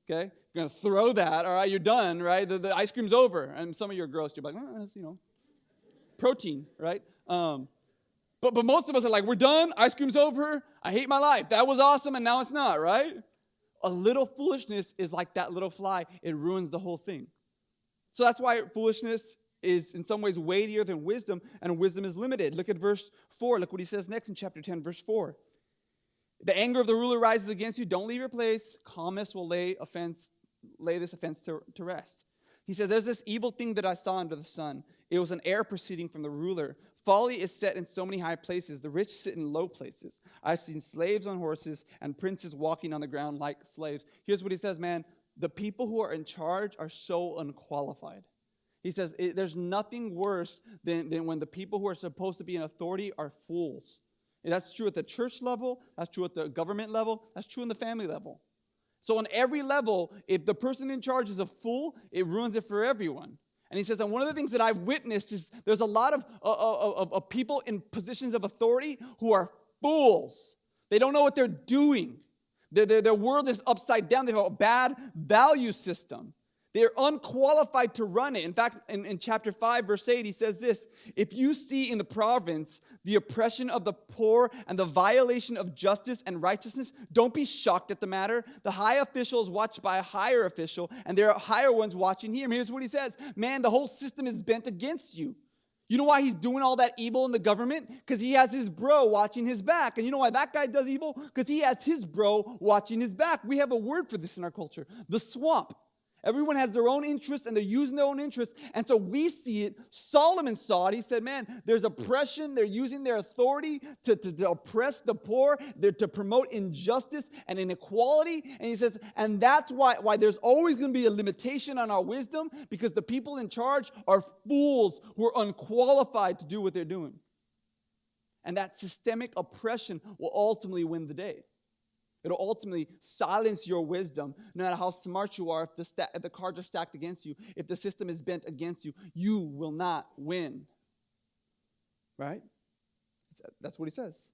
Okay? You're going to throw that, all right? You're done, right? The ice cream's over. And some of you are gross. You're like, that's, protein, right? But most of us are like, we're done. Ice cream's over. I hate my life. That was awesome, and now it's not, right? A little foolishness is like that little fly. It ruins the whole thing. So that's why foolishness is in some ways weightier than wisdom, and wisdom is limited. Look at verse 4. Look what he says next in chapter 10, verse 4. The anger of the ruler rises against you. Don't leave your place. Calmness will lay this offense to rest. He says, there's this evil thing that I saw under the sun. It was an air proceeding from the ruler. Folly is set in so many high places. The rich sit in low places. I've seen slaves on horses and princes walking on the ground like slaves. Here's what he says, man. The people who are in charge are so unqualified. He says, there's nothing worse than when the people who are supposed to be in authority are fools. That's true at the church level. That's true at the government level. That's true in the family level. So on every level, if the person in charge is a fool, it ruins it for everyone. And he says, and one of the things that I've witnessed is there's a lot of people in positions of authority who are fools. They don't know what they're doing. Their world is upside down. They have a bad value system. They're unqualified to run it. In fact, in chapter 5, verse 8, he says this, if you see in the province the oppression of the poor and the violation of justice and righteousness, don't be shocked at the matter. The high official is watched by a higher official, and there are higher ones watching him. Here's what he says, man, the whole system is bent against you. You know why he's doing all that evil in the government? Because he has his bro watching his back. And you know why that guy does evil? Because he has his bro watching his back. We have a word for this in our culture, the swamp. Everyone has their own interests, and they're using their own interests. And so we see it. Solomon saw it. He said, man, there's oppression. They're using their authority to oppress the poor. They're to promote injustice and inequality. And he says, and that's why there's always going to be a limitation on our wisdom, because the people in charge are fools who are unqualified to do what they're doing. And that systemic oppression will ultimately win the day. It'll ultimately silence your wisdom. No matter how smart you are, if the cards are stacked against you, if the system is bent against you, you will not win. Right? That's what he says.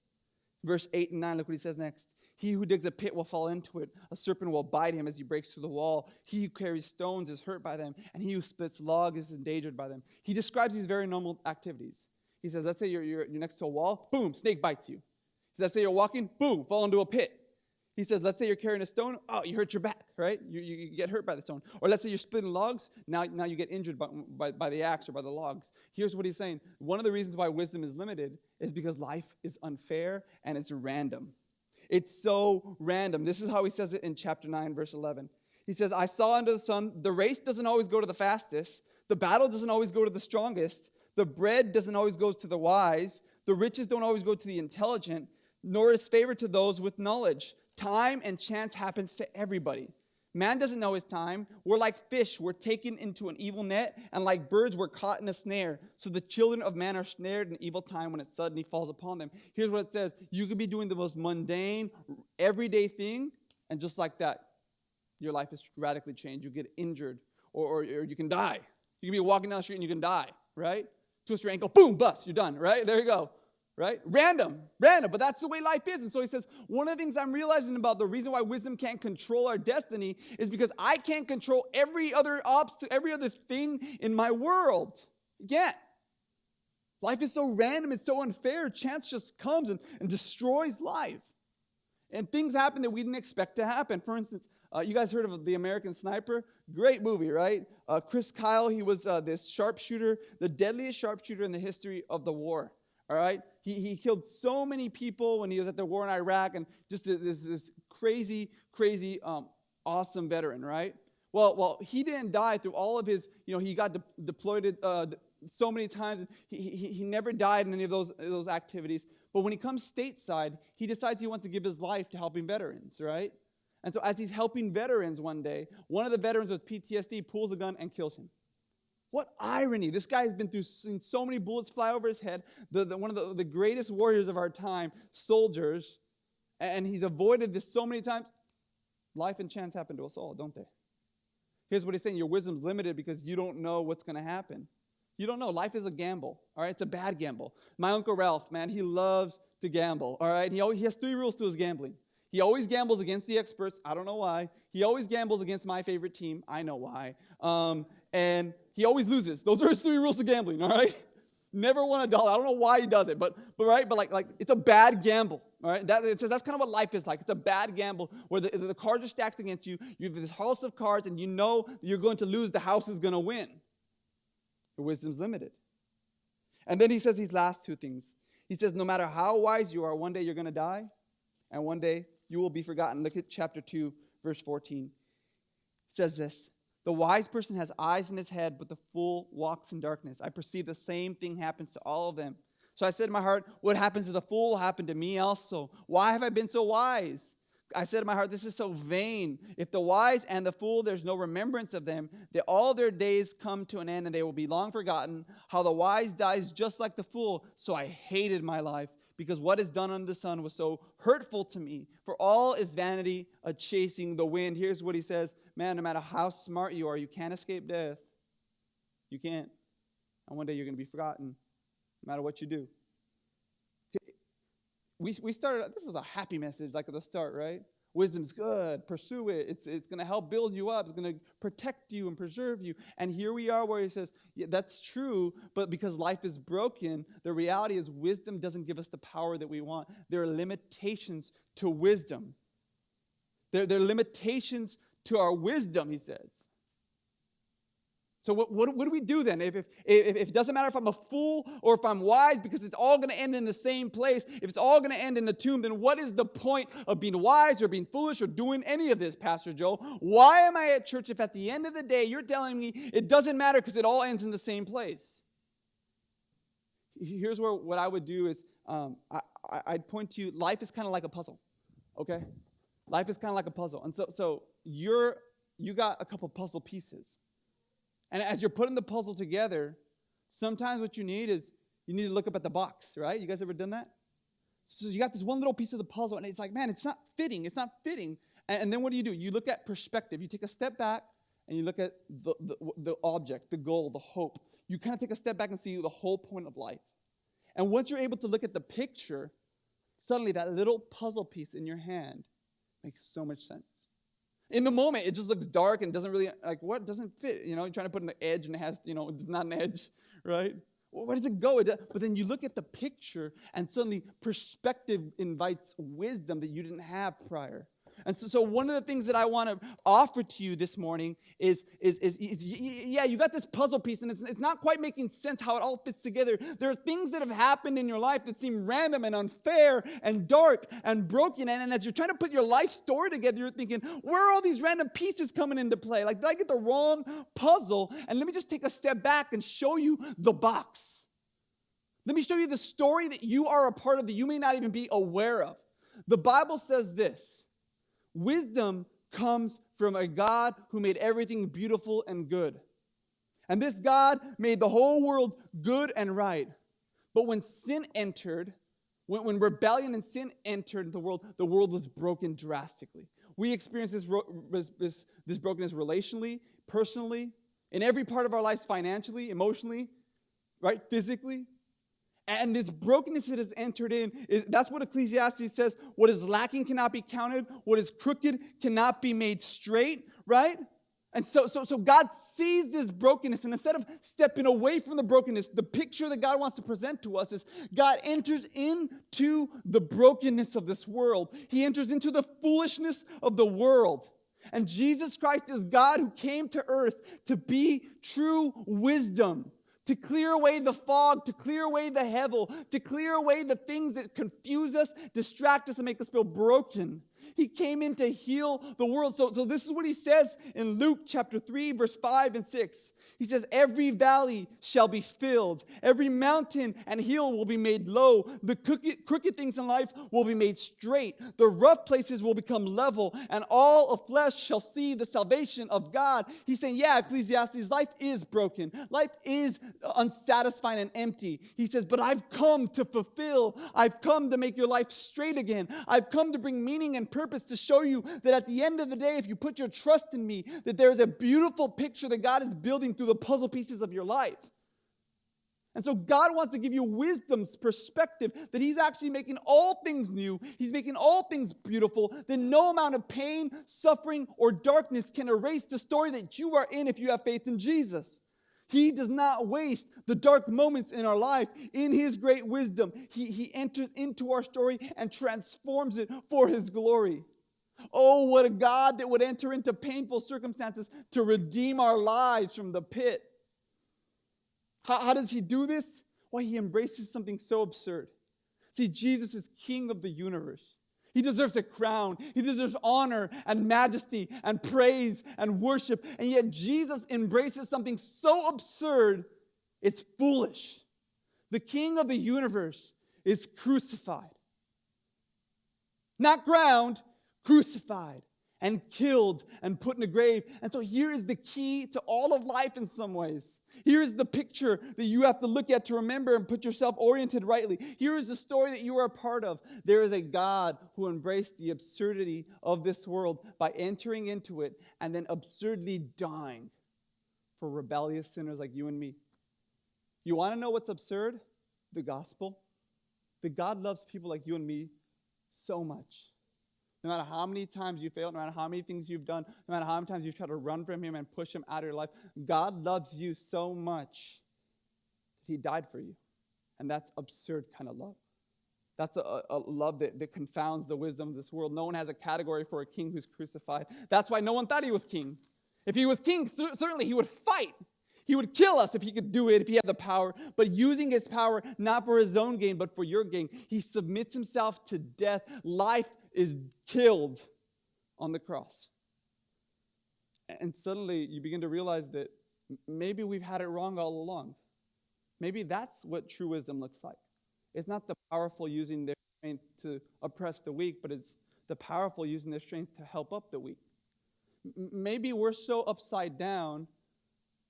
Verse 8 and 9, look what he says next. He who digs a pit will fall into it. A serpent will bite him as he breaks through the wall. He who carries stones is hurt by them, and he who splits logs is endangered by them. He describes these very normal activities. He says, let's say you're next to a wall, boom, snake bites you. Let's say you're walking, boom, fall into a pit. He says, let's say you're carrying a stone. Oh, you hurt your back, right? You get hurt by the stone. Or let's say you're splitting logs. Now you get injured by the axe or by the logs. Here's what he's saying. One of the reasons why wisdom is limited is because life is unfair and it's random. It's so random. This is how he says it in chapter 9, verse 11. He says, I saw under the sun, the race doesn't always go to the fastest. The battle doesn't always go to the strongest. The bread doesn't always go to the wise. The riches don't always go to the intelligent, nor is favor to those with knowledge. Time and chance happens to everybody. Man doesn't know his time. We're like fish. We're taken into an evil net, and like birds, we're caught in a snare. So the children of man are snared in evil time when it suddenly falls upon them. Here's what it says. You could be doing the most mundane, everyday thing, and just like that, your life is radically changed. You get injured, or you can die. You can be walking down the street and you can die, right? Twist your ankle, boom, bust, you're done, right? There you go. Right? Random, but that's the way life is. And so he says, one of the things I'm realizing about the reason why wisdom can't control our destiny is because I can't control every other every other thing in my world. You can't. Life is so random, it's so unfair. Chance just comes and destroys life. And things happen that we didn't expect to happen. For instance, you guys heard of The American Sniper? Great movie, right? Chris Kyle, he was this sharpshooter, the deadliest sharpshooter in the history of the war. All right? He killed so many people when he was at the war in Iraq, and just this crazy, awesome veteran, right? Well, he didn't die through all of his, he got deployed so many times. He never died in any of those activities. But when he comes stateside, he decides he wants to give his life to helping veterans, right? And so as he's helping veterans one day, one of the veterans with PTSD pulls a gun and kills him. What irony. This guy has seen so many bullets fly over his head, one of the greatest warriors of our time, soldiers, and he's avoided this so many times. Life and chance happen to us all, don't they? Here's what he's saying. Your wisdom's limited because you don't know what's going to happen. You don't know. Life is a gamble, all right? It's a bad gamble. My Uncle Ralph, man, he loves to gamble, all right? He has 3 rules to his gambling. He always gambles against the experts. I don't know why. He always gambles against my favorite team. I know why. And he always loses. Those are his 3 rules to gambling, all right? Never won $1. I don't know why he does it, but like it's a bad gamble, all right? That's kind of what life is like. It's a bad gamble where the cards are stacked against you. You have this house of cards, and you know you're going to lose. The house is going to win. Your wisdom's limited. And then he says these last 2 things. He says, no matter how wise you are, one day you're going to die, and one day you will be forgotten. Look at chapter 2, verse 14. It says this. The wise person has eyes in his head, but the fool walks in darkness. I perceive the same thing happens to all of them. So I said in my heart, what happens to the fool will happen to me also. Why have I been so wise? I said in my heart, this is so vain. If the wise and the fool, there's no remembrance of them, that all their days come to an end and they will be long forgotten. How the wise dies just like the fool. So I hated my life, because what is done under the sun was so hurtful to me. For all is vanity, a chasing the wind. Here's what he says. Man, no matter how smart you are, you can't escape death. You can't. And one day you're going to be forgotten, no matter what you do. We started, this is a happy message like at the start, right? Wisdom's good. Pursue it. It's going to help build you up. It's going to protect you and preserve you. And here we are where he says, yeah, that's true, but because life is broken, the reality is wisdom doesn't give us the power that we want. There are limitations to wisdom. There are limitations to our wisdom, he says. So what do we do then? If it doesn't matter if I'm a fool or if I'm wise, because it's all going to end in the same place. If it's all going to end in the tomb, then what is the point of being wise or being foolish or doing any of this, Pastor Joe? Why am I at church if at the end of the day you're telling me it doesn't matter because it all ends in the same place? Here's what I would do is I'd point to you. Life is kind of like a puzzle, okay? Life is kind of like a puzzle. And so you got a couple puzzle pieces. And as you're putting the puzzle together, sometimes what you need is you need to look up at the box, right? You guys ever done that? So you got this one little piece of the puzzle, and it's like, man, it's not fitting. It's not fitting. And then what do? You look at perspective. You take a step back, and you look at the object, the goal, the hope. You kind of take a step back and see the whole point of life. And once you're able to look at the picture, suddenly that little puzzle piece in your hand makes so much sense. In the moment, it just looks dark and doesn't really, like, what doesn't fit? You're trying to put an edge and it has, it's not an edge, right? Well, where does it go? But then you look at the picture and suddenly perspective invites wisdom that you didn't have prior. And so one of the things that I want to offer to you this morning is you got this puzzle piece, and it's not quite making sense how it all fits together. There are things that have happened in your life that seem random and unfair and dark and broken. And as you're trying to put your life story together, you're thinking, where are all these random pieces coming into play? Like, did I get the wrong puzzle? And let me just take a step back and show you the box. Let me show you the story that you are a part of that you may not even be aware of. The Bible says this: wisdom comes from a God who made everything beautiful and good. And this God made the whole world good and right. But when sin entered, when rebellion and sin entered the world was broken drastically. We experience this brokenness relationally, personally, in every part of our lives, financially, emotionally, right, physically. And this brokenness that has entered in, that's what Ecclesiastes says. What is lacking cannot be counted. What is crooked cannot be made straight, right? And so God sees this brokenness, and instead of stepping away from the brokenness, the picture that God wants to present to us is God enters into the brokenness of this world. He enters into the foolishness of the world. And Jesus Christ is God who came to earth to be true wisdom, to clear away the fog, to clear away the hevel, to clear away the things that confuse us, distract us, and make us feel broken. He came in to heal the world. So this is what he says in Luke chapter 3, verse 5 and 6. He says, every valley shall be filled. Every mountain and hill will be made low. The crooked things in life will be made straight. The rough places will become level. And all of flesh shall see the salvation of God. He's saying, yeah, Ecclesiastes, life is broken. Life is unsatisfying and empty. He says, but I've come to fulfill. I've come to make your life straight again. I've come to bring meaning and purpose, to show you that at the end of the day, if you put your trust in me, that there is a beautiful picture that God is building through the puzzle pieces of your life. And so God wants to give you wisdom's perspective that he's actually making all things new. He's making all things beautiful, that no amount of pain, suffering, or darkness can erase the story that you are in if you have faith in Jesus. He does not waste the dark moments in our life. In his great wisdom, he enters into our story and transforms it for his glory. Oh, what a God that would enter into painful circumstances to redeem our lives from the pit. How does he do this? Well, he embraces something so absurd. See, Jesus is King of the universe. He deserves a crown. He deserves honor and majesty and praise and worship. And yet Jesus embraces something so absurd, it's foolish. The King of the universe is crucified. Not crowned, crucified and killed and put in a grave. And so here is the key to all of life in some ways. Here is the picture that you have to look at to remember and put yourself oriented rightly. Here is the story that you are a part of. There is a God who embraced the absurdity of this world by entering into it and then absurdly dying for rebellious sinners like you and me. You want to know what's absurd? The gospel. That God loves people like you and me so much. No matter how many times you failed, no matter how many things you've done, no matter how many times you've tried to run from him and push him out of your life, God loves you so much that he died for you. And that's absurd kind of love. That's a love that confounds the wisdom of this world. No one has a category for a king who's crucified. That's why no one thought he was king. If he was king, certainly he would fight. He would kill us if he could do it, if he had the power. But using his power, not for his own gain, but for your gain, he submits himself to death. Life is killed on the cross. And suddenly you begin to realize that maybe we've had it wrong all along. Maybe that's what true wisdom looks like. It's not the powerful using their strength to oppress the weak, but it's the powerful using their strength to help up the weak. Maybe we're so upside down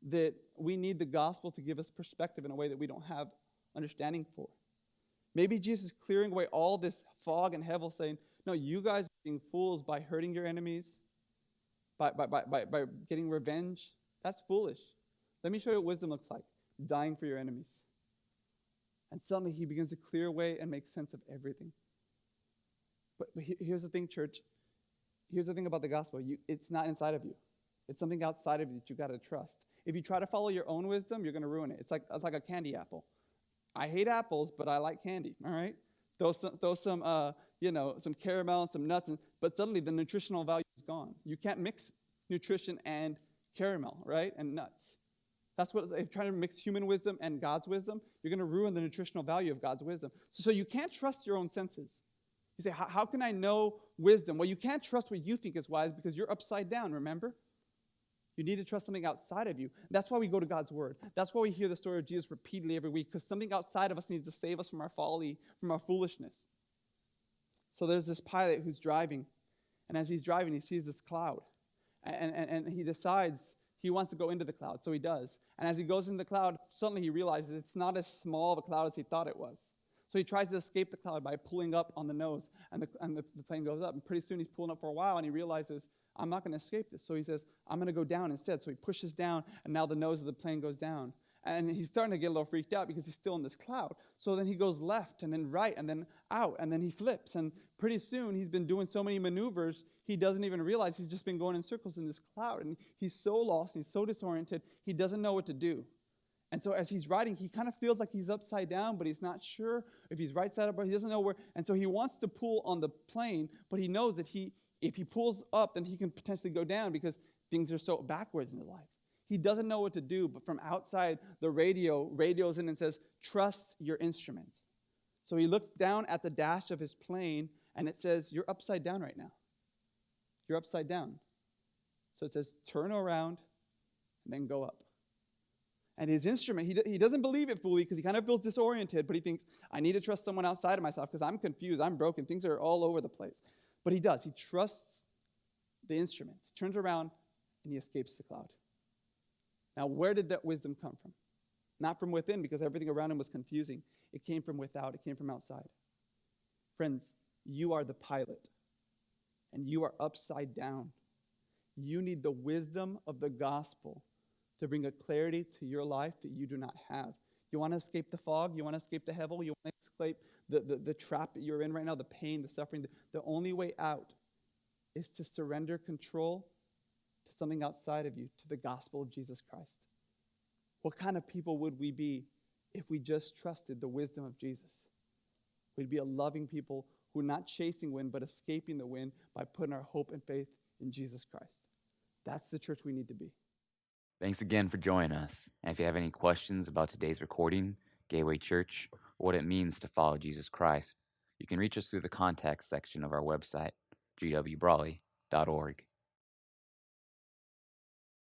that we need the gospel to give us perspective in a way that we don't have understanding for. Maybe Jesus is clearing away all this fog and hevel, saying, no, you guys are being fools by hurting your enemies, by getting revenge. That's foolish. Let me show you what wisdom looks like. Dying for your enemies. And suddenly he begins to clear away and make sense of everything. But here's the thing, church. Here's the thing about the gospel. It's not inside of you. It's something outside of you that you got to trust. If you try to follow your own wisdom, you're going to ruin it. It's like a candy apple. I hate apples, but I like candy. All right, throw some caramel and some nuts, but suddenly the nutritional value is gone. You can't mix nutrition and caramel, right, and nuts. That's what, if you're trying to mix human wisdom and God's wisdom, you're going to ruin the nutritional value of God's wisdom. So you can't trust your own senses. You say, how can I know wisdom? Well, you can't trust what you think is wise because you're upside down, remember? You need to trust something outside of you. That's why we go to God's word. That's why we hear the story of Jesus repeatedly every week, because something outside of us needs to save us from our folly, from our foolishness. So there's this pilot who's driving, and as he's driving, he sees this cloud, and he decides he wants to go into the cloud, so he does. And as he goes into the cloud, suddenly he realizes it's not as small of a cloud as he thought it was. So he tries to escape the cloud by pulling up on the nose, and the plane goes up. And pretty soon he's pulling up for a while, and he realizes, I'm not going to escape this. So he says, I'm going to go down instead. So he pushes down, and now the nose of the plane goes down. And he's starting to get a little freaked out because he's still in this cloud. So then he goes left, and then right, and then out, and then he flips. And pretty soon he's been doing so many maneuvers, he doesn't even realize he's just been going in circles in this cloud. And he's so lost, he's so disoriented, he doesn't know what to do. And so as he's riding, he kind of feels like he's upside down, but he's not sure if he's right side up, or he doesn't know where. And so he wants to pull on the plane, but he knows that if he pulls up, then he can potentially go down because things are so backwards in his life. He doesn't know what to do, but from outside, the radios in and says, trust your instruments. So he looks down at the dash of his plane, and it says, you're upside down right now. You're upside down. So it says, turn around and then go up. And his instrument, he doesn't believe it fully because he kind of feels disoriented, but he thinks, I need to trust someone outside of myself because I'm confused, I'm broken, things are all over the place. But he does. He trusts the instruments, turns around, and he escapes the cloud. Now, where did that wisdom come from? Not from within, because everything around him was confusing. It came from without. It came from outside. Friends, you are the pilot, and you are upside down. You need the wisdom of the gospel to bring a clarity to your life that you do not have. You want to escape the fog? You want to escape the hevel? You want to escape the trap that you're in right now, the pain, the suffering? The only way out is to surrender control to something outside of you, to the gospel of Jesus Christ. What kind of people would we be if we just trusted the wisdom of Jesus? We'd be a loving people who are not chasing wind, but escaping the wind by putting our hope and faith in Jesus Christ. That's the church we need to be. Thanks again for joining us. And if you have any questions about today's recording, Gateway Church, or what it means to follow Jesus Christ, you can reach us through the contact section of our website, gwbrawley.org.